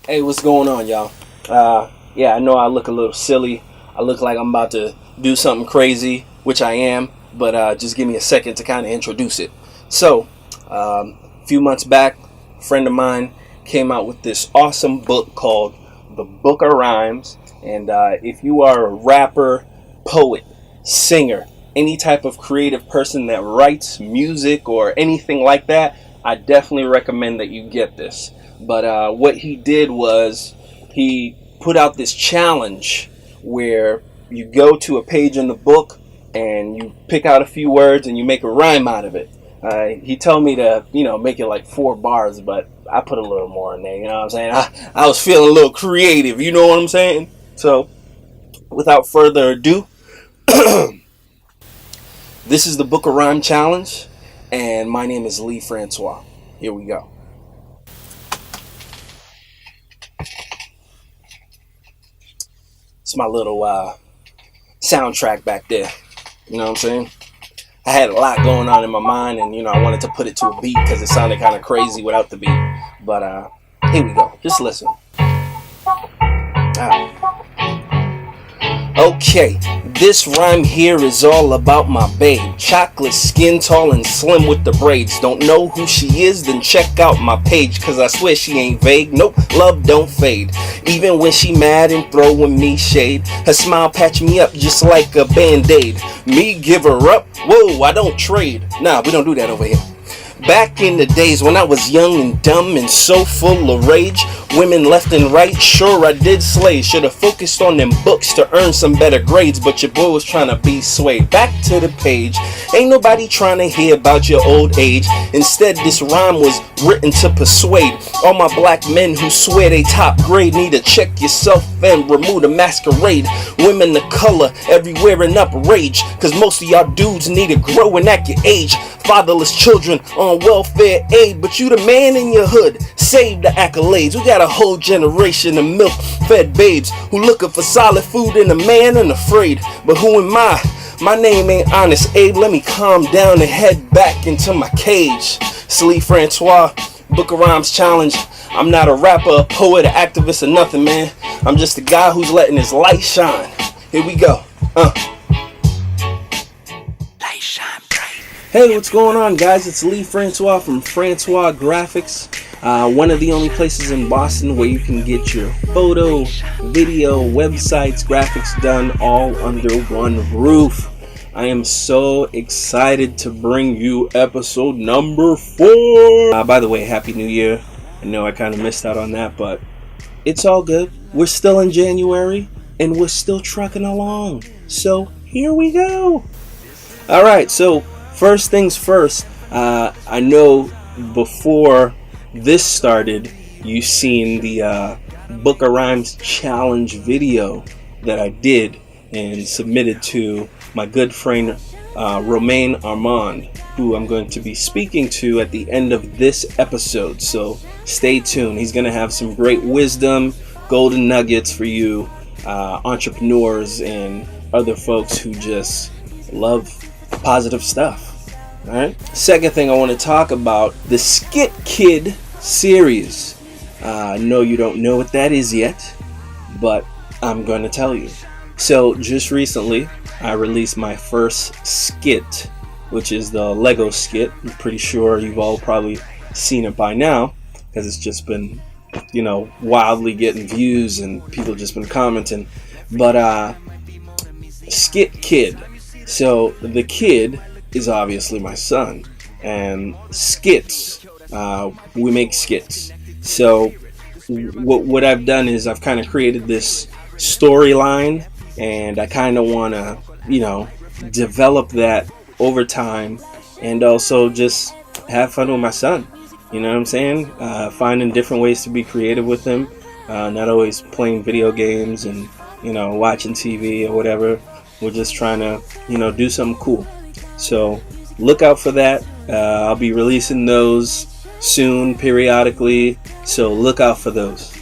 Hey, what's going on, y'all? Yeah, I know I look a little silly. I look like I'm about to do something crazy, which I am, but just give me a second to kind of introduce it. So, a few months back, a friend of mine came out with this awesome book called The Book of Rhymes. And if you are a rapper, poet, singer, any type of creative person that writes music or anything like that, I definitely recommend that you get this. But what he did was he put out this challenge where you go to a page in the book and you pick out a few words and you make a rhyme out of it. He told me to, make it like 4 bars, but I put a little more in there, you know what I'm saying? I was feeling a little creative, you know what I'm saying? So, without further ado, this is the Book of Rhyme Challenge, and my name is Lee Francois. Here we go. It's my little soundtrack back there. You know what I'm saying? I had a lot going on in my mind, and I wanted to put it to a beat because it sounded kind of crazy without the beat. But here we go. Just listen. Okay, this rhyme here is all about my babe. Chocolate skin, tall and slim with the braids. Don't know who she is? Then check out my page, cause I swear she ain't vague. Nope, love don't fade. Even when she mad and throwing me shade, her smile patch me up just like a band-aid. Me give her up? Whoa, I don't trade. Nah, we don't do that over here. Back in the days when I was young and dumb and so full of rage, women left and right, sure I did slay. Should've focused on them books to earn some better grades, but your boy was trying to be swayed. Back to the page, ain't nobody trying to hear about your old age. Instead, this rhyme was written to persuade all my black men who swear they top grade. Need to check yourself and remove the masquerade. Women of color everywhere in uprage, cause most of y'all dudes need to grow and act your age. Fatherless children on welfare aid, but you the man in your hood, save the accolades. We got a whole generation of milk-fed babes who looking for solid food and a man unafraid. But who am I? My name ain't Honest Abe. Let me calm down and head back into my cage. It's Lee Francois, Book of Rhymes Challenge. I'm not a rapper, a poet, an activist, or nothing, man. I'm just a guy who's letting his light shine. Here we go. Hey, what's going on, guys? It's Lee Francois from Francois Graphics, one of the only places in Boston where you can get your photo, video, websites, graphics done all under one roof. I am so excited to bring you episode number 4. By the way, Happy New Year. I know I kind of missed out on that, but it's all good. We're still in January, and we're still trucking along. So, here we go. Alright, so first things first, I know before this started, you've seen the Book of Rhymes Challenge video that I did and submitted to my good friend Romane Armand, who I'm going to be speaking to at the end of this episode. So stay tuned. He's going to have some great wisdom, golden nuggets for you entrepreneurs and other folks who just love positive stuff. Alright. Second thing I want to talk about, the Skit Kid series. I know you don't know what that is yet, but I'm going to tell you. So just recently I released my first skit, which is the Lego skit. I'm pretty sure you've all probably seen it by now, because it's just been, wildly getting views and people just been commenting. But Skit Kid. So the kid is obviously my son, and skits, we make skits. So what I've done is I've kind of created this storyline, and I kind of want to develop that over time, and also just have fun with my son. You know what I'm saying? Finding different ways to be creative with him, not always playing video games and watching TV or whatever. We're just trying to do something cool. So look out for that. I'll be releasing those soon, periodically, so look out for those.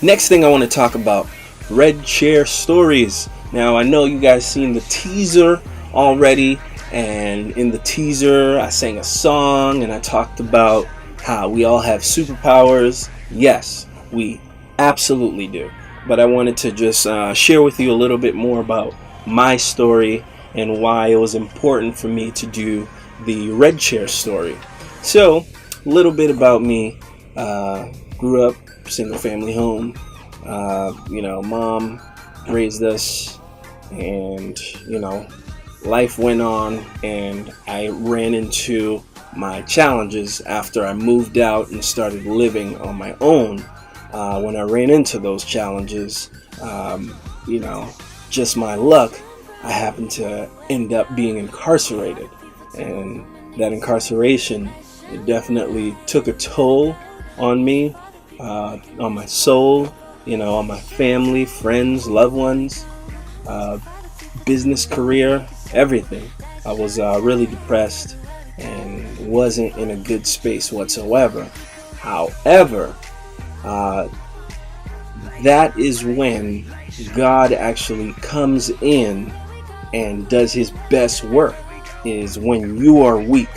Next thing I want to talk about, Red Chair Stories. Now I know you guys seen the teaser already, and in the teaser I sang a song and I talked about how we all have superpowers. Yes, we Absolutely do. But I wanted to just share with you a little bit more about my story and why it was important for me to do the red chair story. So, a little bit about me. Grew up single family home. Mom raised us, and life went on, and I ran into my challenges after I moved out and started living on my own. When I ran into those challenges, just my luck, I happened to end up being incarcerated. And that incarceration, it definitely took a toll on me, on my soul, on my family, friends, loved ones, business career, everything. I was really depressed and wasn't in a good space whatsoever. However, that is when God actually comes in and does his best work, is when you are weak.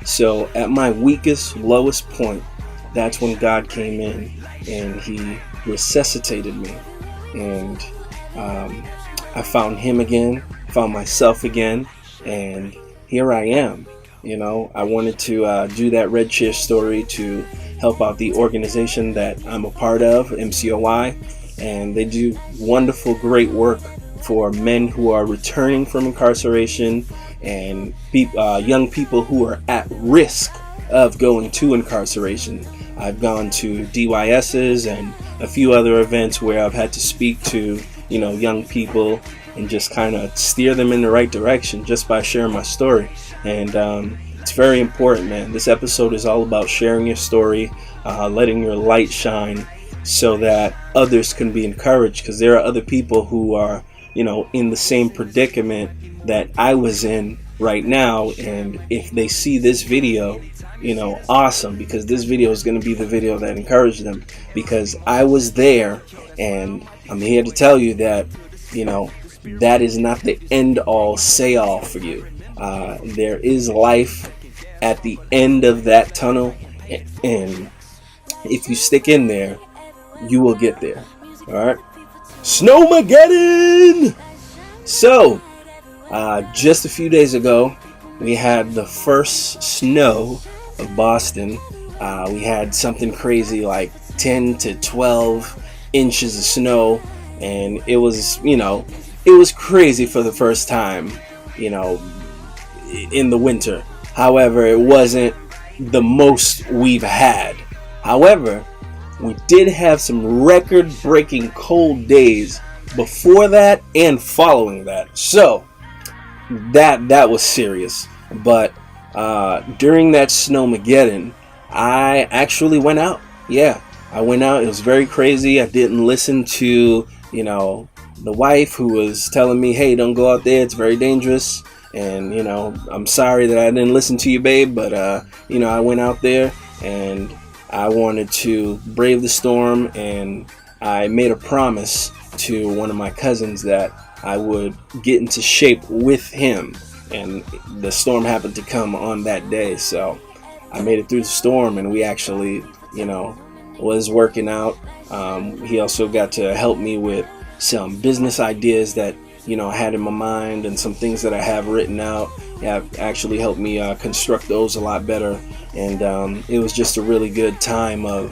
So at my weakest, lowest point, that's when God came in and he resuscitated me. And I found him again, found myself again, and here I am. I wanted to do that red chair story to help out the organization that I'm a part of, MCOI, and they do wonderful, great work for men who are returning from incarceration and young people who are at risk of going to incarceration. I've gone to DYSs and a few other events where I've had to speak to, young people and just kind of steer them in the right direction just by sharing my story. And it's very important, man. This episode is all about sharing your story, letting your light shine so that others can be encouraged, because there are other people who are, in the same predicament that I was in right now. And if they see this video, awesome, because this video is going to be the video that encouraged them, because I was there, and I'm here to tell you that, that is not the end all say all for you. There is life at the end of that tunnel, and if you stick in there, you will get there. Alright? Snowmageddon! So, just a few days ago, we had the first snow of Boston. We had something crazy like 10 to 12 inches of snow, and it was, it was crazy for the first time, in the winter. However, it wasn't the most we've had. However, we did have some record-breaking cold days before that and following that. So, that was serious. But during that Snowmageddon, I actually went out. Yeah, I went out. It was very crazy. I didn't listen to, the wife who was telling me, hey, don't go out there, it's very dangerous. And, I'm sorry that I didn't listen to you, babe, but, I went out there and I wanted to brave the storm, and I made a promise to one of my cousins that I would get into shape with him. And the storm happened to come on that day, so I made it through the storm, and we actually, was working out. He also got to help me with some business ideas that I had in my mind, and some things that I have written out. Have actually helped me construct those a lot better, and it was just a really good time of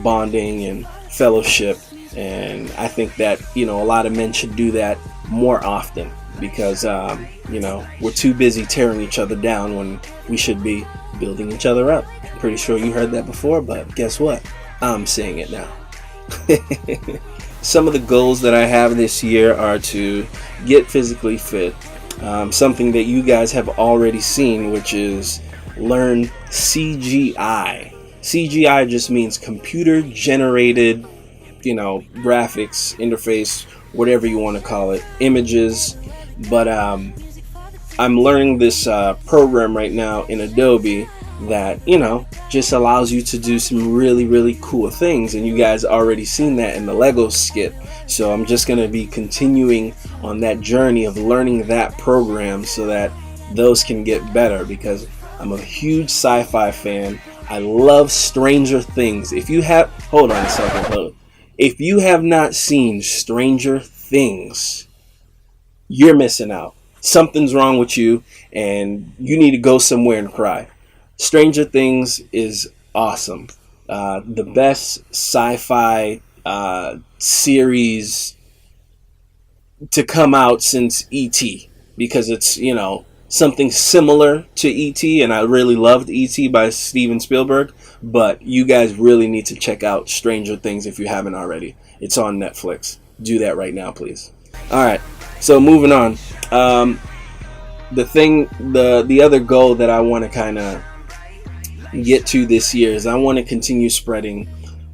bonding and fellowship. And I think that a lot of men should do that more often, because we're too busy tearing each other down when we should be building each other up. Pretty sure you heard that before, but guess what? I'm saying it now. Some of the goals that I have this year are to get physically fit. Something that you guys have already seen, which is learn CGI. CGI just means computer generated, graphics, interface, whatever you want to call it, images. But I'm learning this program right now in Adobe that, just allows you to do some really, really cool things. And you guys already seen that in the Lego skit. So I'm just going to be continuing on that journey of learning that program so that those can get better, because I'm a huge sci-fi fan. I love Stranger Things. If you have, hold on a second, If you have not seen Stranger Things, you're missing out. Something's wrong with you, and you need to go somewhere and cry. Stranger Things is awesome. The best sci-fi series to come out since E.T. because it's, something similar to E.T. and I really loved E.T. by Steven Spielberg, but you guys really need to check out Stranger Things if you haven't already. It's on Netflix. Do that right now, please. All right. So moving on. The other goal that I want to kind of get to this year is I want to continue spreading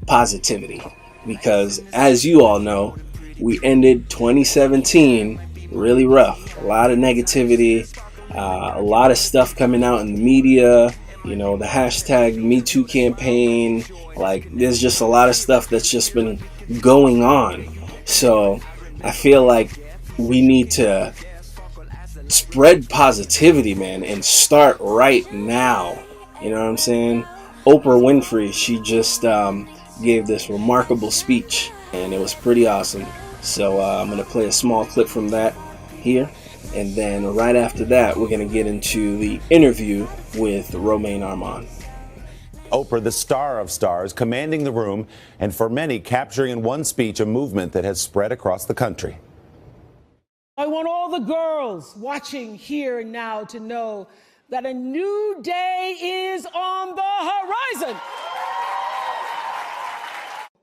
positivity, because as you all know, we ended 2017 really rough. A lot of negativity, a lot of stuff coming out in the media, the hashtag Me Too campaign. Like, there's just a lot of stuff that's just been going on. So I feel like we need to spread positivity, man, and start right now. You know what I'm saying? Oprah Winfrey, she just gave this remarkable speech, and it was pretty awesome. So I'm going to play a small clip from that here. And then right after that, we're going to get into the interview with Romane Armand. Oprah, the star of stars, commanding the room, and for many, capturing in one speech a movement that has spread across the country. I want all the girls watching here and now to know that a new day is on the horizon.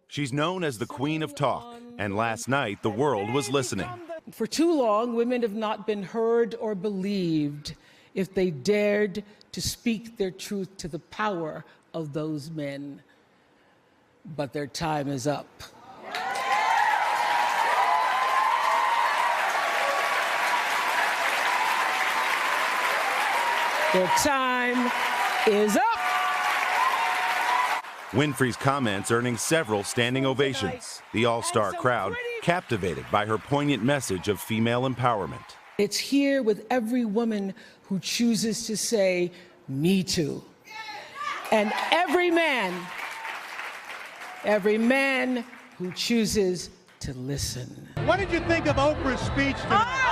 She's known as the Queen of Talk, and last night the world was listening. For too long, women have not been heard or believed if they dared to speak their truth to the power of those men. But their time is up. Their time is up. Winfrey's comments earning several standing ovations. The all-star crowd captivated by her poignant message of female empowerment. It's here with every woman who chooses to say, "Me too." And every man who chooses to listen. What did you think of Oprah's speech tonight?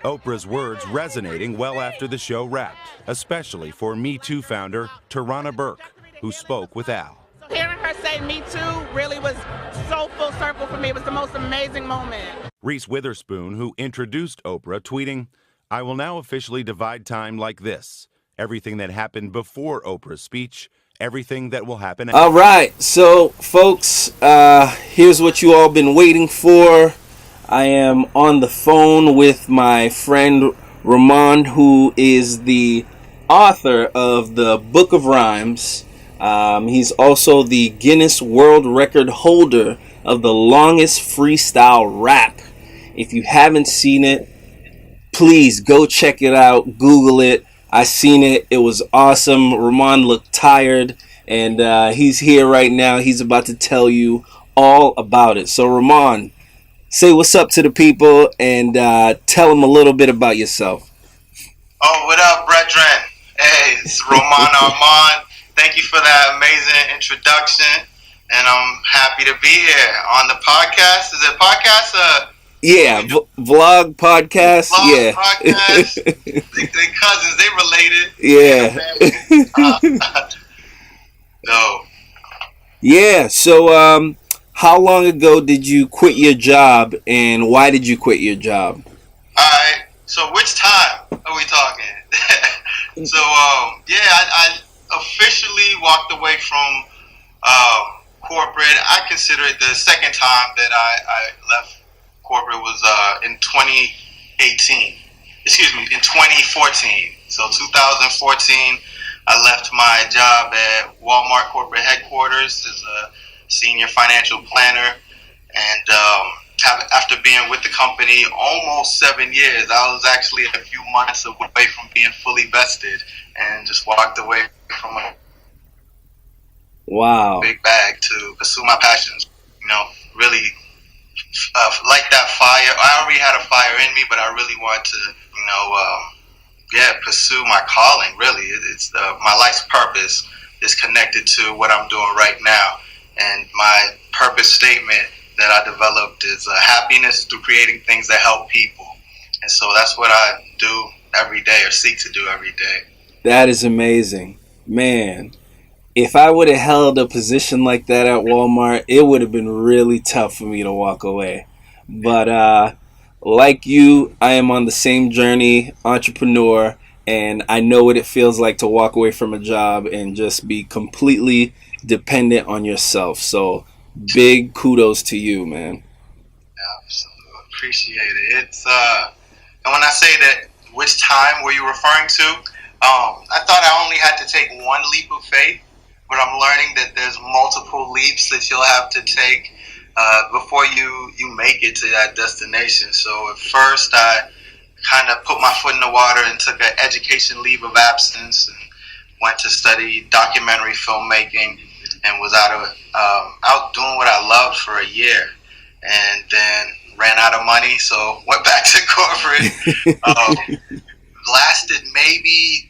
Oprah's words resonating well after the show wrapped, especially for Me Too founder Tarana Burke, who spoke with Al. Hearing her say Me Too really was so full circle for me. It was the most amazing moment. Reese Witherspoon, who introduced Oprah, tweeting, "I will now officially divide time like this. Everything that happened before Oprah's speech, everything that will happen after." All right, so folks, here's what you all been waiting for. I am on the phone with my friend Romane, who is the author of the Book of Rhymes. He's also the Guinness World Record holder of the longest freestyle rap. If you haven't seen it, please go check it out. Google it. I seen it. It was awesome. Romane looked tired, and he's here right now. He's about to tell you all about it. So Romane, say what's up to the people and tell them a little bit about yourself. Oh, what up, brethren? Hey, it's Romane Armand. Thank you for that amazing introduction, and I'm happy to be here on the podcast. Is it podcast? Yeah, vlog podcast. Vlog Yeah, podcast. they cousins. They related. Yeah. No. Yeah. So, how long ago did you quit your job, and why did you quit your job? Alright, so which time are we talking? So, I officially walked away from corporate. I consider it the second time that I left corporate was in 2018. Excuse me, in 2014. So 2014, I left my job at Walmart corporate headquarters as a senior financial planner, and after being with the company almost 7 years, I was actually a few months away from being fully vested, and just walked away from a big bag to pursue my passions. Really light that fire. I already had a fire in me, but I really wanted to, pursue my calling. Really, it's my life's purpose. is connected to what I'm doing right now. And my purpose statement that I developed is happiness through creating things that help people. And so that's what I do every day, or seek to do every day. That is amazing. Man, if I would have held a position like that at Walmart, it would have been really tough for me to walk away. But like you, I am on the same journey, entrepreneur, and I know what it feels like to walk away from a job and just be completely dependent on yourself. So big kudos to you, man. Absolutely. Appreciate it. It's and when I say that, which time were you referring to? I thought I only had to take one leap of faith, but I'm learning that there's multiple leaps that you'll have to take before you make it to that destination. So at first, I kind of put my foot in the water and took an education leave of absence and went to study documentary filmmaking, and was out doing what I loved for a year, and then ran out of money, so went back to corporate. Lasted maybe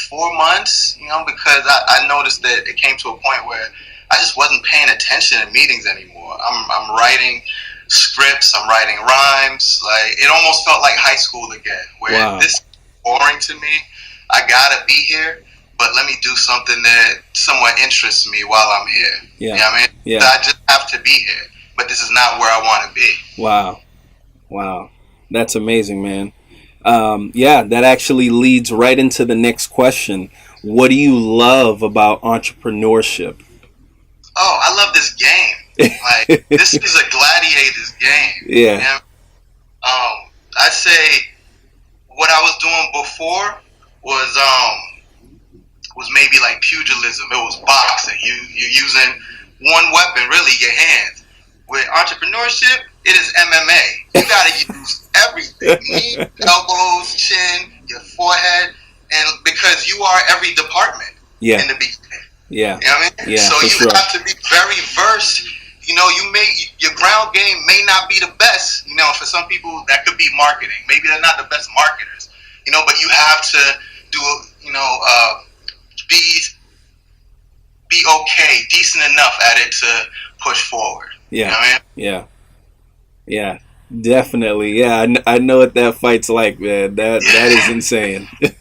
4 months, because I noticed that it came to a point where I just wasn't paying attention in meetings anymore. I'm writing scripts, I'm writing rhymes. Like, it almost felt like high school again, where this is boring to me. I gotta be here, but let me do something that somewhat interests me while I'm here. Yeah. You know what I mean? Yeah. So I just have to be here, but this is not where I want to be. Wow. That's amazing, man. That actually leads right into the next question. What do you love about entrepreneurship? Oh, I love this game. Like, this is a gladiator's game. Yeah. You know? I'd say what I was doing before was maybe like pugilism. It was boxing. You're using one weapon, really, your hands. With entrepreneurship, it is MMA. You gotta use everything: knee, elbows, chin, your forehead, and because you are every department in the beginning. Yeah. You know what I mean? Yeah, so you have to be very versed. Your ground game may not be the best. For some people that could be marketing. Maybe they're not the best marketers. But you have to do be okay, decent enough at it to push forward. Yeah. You know what I mean? Yeah, definitely. Yeah, I know what that fight's like, man. That is insane. We're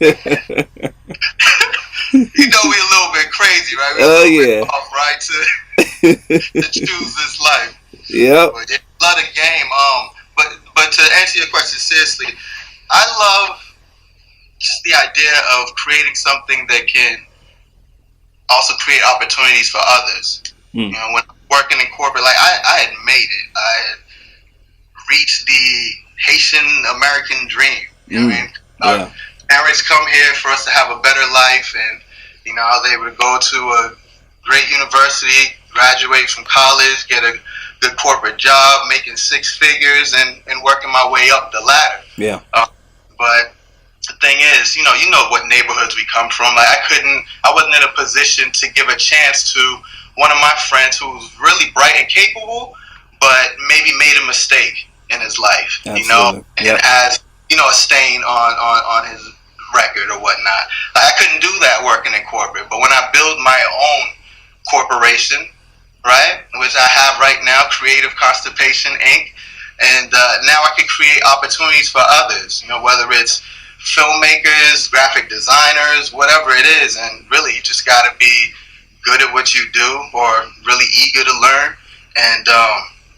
a little bit crazy, right? We're off, right, to choose this life. Yep. But it's a lot of game. But to answer your question seriously, I love just the idea of creating something that can also create opportunities for others. When I'm working in corporate, like I had made it. I had reached the Haitian American dream. You know what I mean? Parents come here for us to have a better life, and I was able to go to a great university, graduate from college, get a good corporate job, making six figures, and working my way up the ladder. Yeah. But the thing is, you know what neighborhoods we come from. Like, I wasn't in a position to give a chance to one of my friends who was really bright and capable, but maybe made a mistake in his life. Absolutely. And has a stain on his record or whatnot. Like, I couldn't do that working in corporate. But when I build my own corporation, right, which I have right now, Creative Constipation Inc., and now I can create opportunities for others. Whether it's filmmakers, graphic designers, whatever it is, and really you just got to be good at what you do, or really eager to learn, and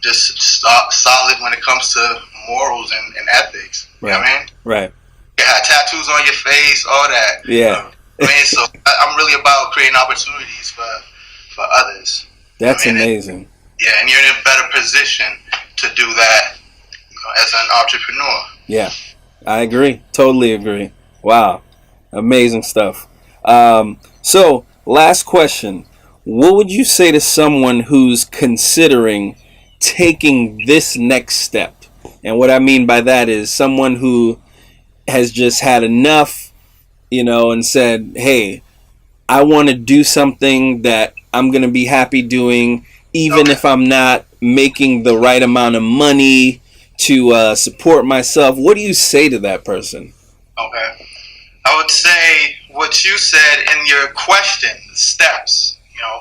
just solid when it comes to morals and ethics. Right. You know what I mean? Right. Yeah, tattoos on your face, all that. Yeah. So I'm really about creating opportunities for others. That's amazing. And you're in a better position to do that as an entrepreneur. Yeah, I agree. Totally agree. Wow. Amazing stuff. So, last question. What would you say to someone who's considering taking this next step? And what I mean by that is someone who has just had enough, and said, hey, I want to do something that I'm going to be happy doing, even if I'm not making the right amount of money to support myself. What do you say to that person? Okay. I would say what you said in your question, steps.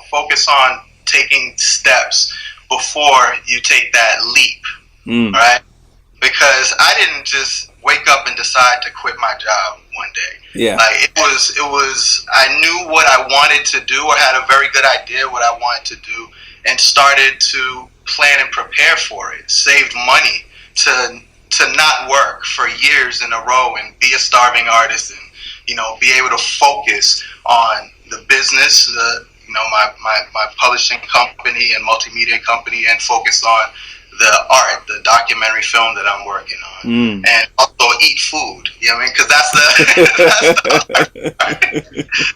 Focus on taking steps before you take that leap, right? Because I didn't just wake up and decide to quit my job one day. Yeah. Like it was. I knew what I wanted to do, or had a very good idea what I wanted to do, and started to plan and prepare for it. Saved money to not work for years in a row and be a starving artist, and be able to focus on the business, my publishing company and multimedia company, and focus on the art, the documentary film that I'm working on, and also eat food. You know what I mean? Because that's the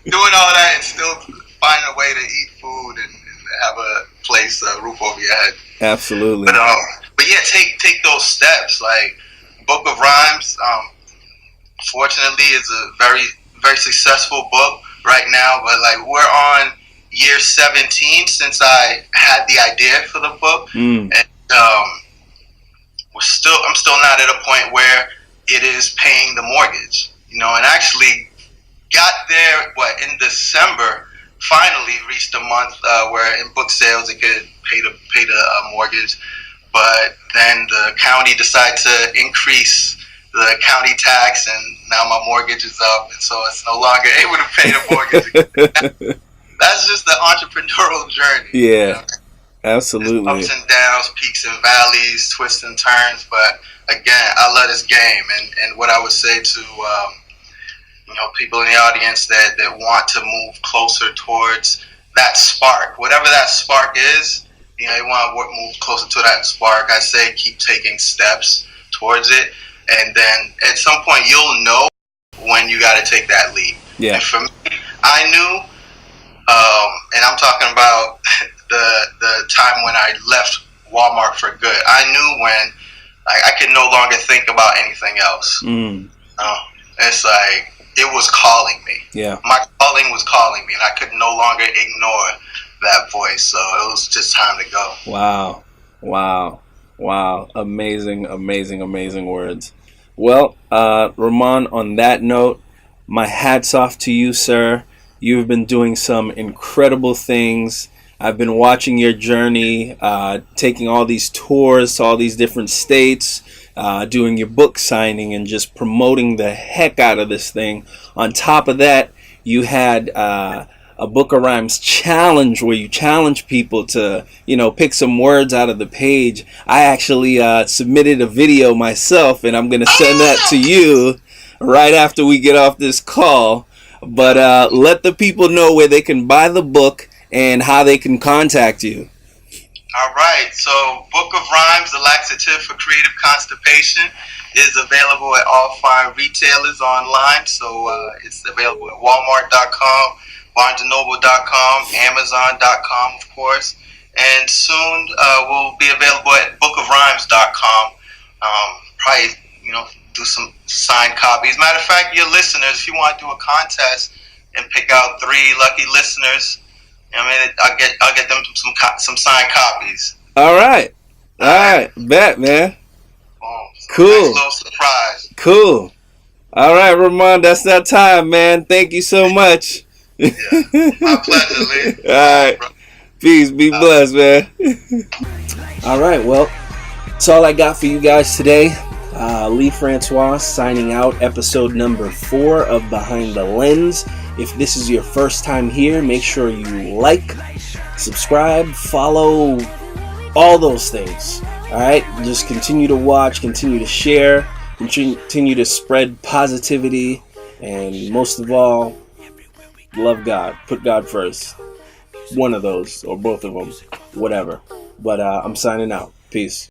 doing all that and still find a way to eat food and have a place, a roof over your head. Absolutely. But yeah, take those steps. Like Book of Rhymes, fortunately, is a very, very successful book right now. But like we're on year 17 since I had the idea for the book, and I'm still not at a point where it is paying the mortgage. And actually got there in December. Finally reached a month where in book sales it could pay the mortgage, but then the county decided to increase the county tax, and now my mortgage is up, and so it's no longer able to pay the mortgage. That's just the entrepreneurial journey. Yeah, absolutely. There's ups and downs, peaks and valleys, twists and turns, but again, I love this game, and what I would say to people in the audience that want to move closer towards that spark, whatever that spark is, they want to move closer to that spark. I say keep taking steps towards it, and then at some point you'll know when you got to take that leap. Yeah. And for me, I knew, and I'm talking about the time when I left Walmart for good. I knew when I could no longer think about anything else. It's like it was calling me. Yeah. My calling was calling me, and I could no longer ignore that voice. So it was just time to go. Wow. Amazing words. Well, Romane, on that note, my hat's off to you, sir. You've been doing some incredible things. I've been watching your journey, taking all these tours to all these different states, doing your book signing, and just promoting the heck out of this thing. On top of that, you had a Book of Rhymes challenge where you challenge people to, pick some words out of the page. I actually submitted a video myself, and I'm going to send that to you right after we get off this call. But let the people know where they can buy the book and how they can contact you. All right. So Book of Rhymes, the laxative for creative constipation, is available at all fine retailers online. So it's available at walmart.com, barnesandnoble.com, amazon.com, of course. And soon will be available at bookofrhymes.com. Probably, do some signed copies. Matter of fact, your listeners, if you want to do a contest and pick out 3 lucky listeners, I'll get them some signed copies. All right. Bet, man. Cool. Nice little surprise. Cool. All right, Romane, that's that time, man. Thank you so much. Yeah. My pleasure, Lee. All right. Peace. Be blessed, man. All right. Well, that's all I got for you guys today. Lee Francois signing out, episode number 4 of Behind the Lens. If this is your first time here, make sure you like, subscribe, follow, all those things. Alright, just continue to watch, continue to share, continue to spread positivity, and most of all, love God. Put God first. One of those, or both of them, whatever. But I'm signing out. Peace.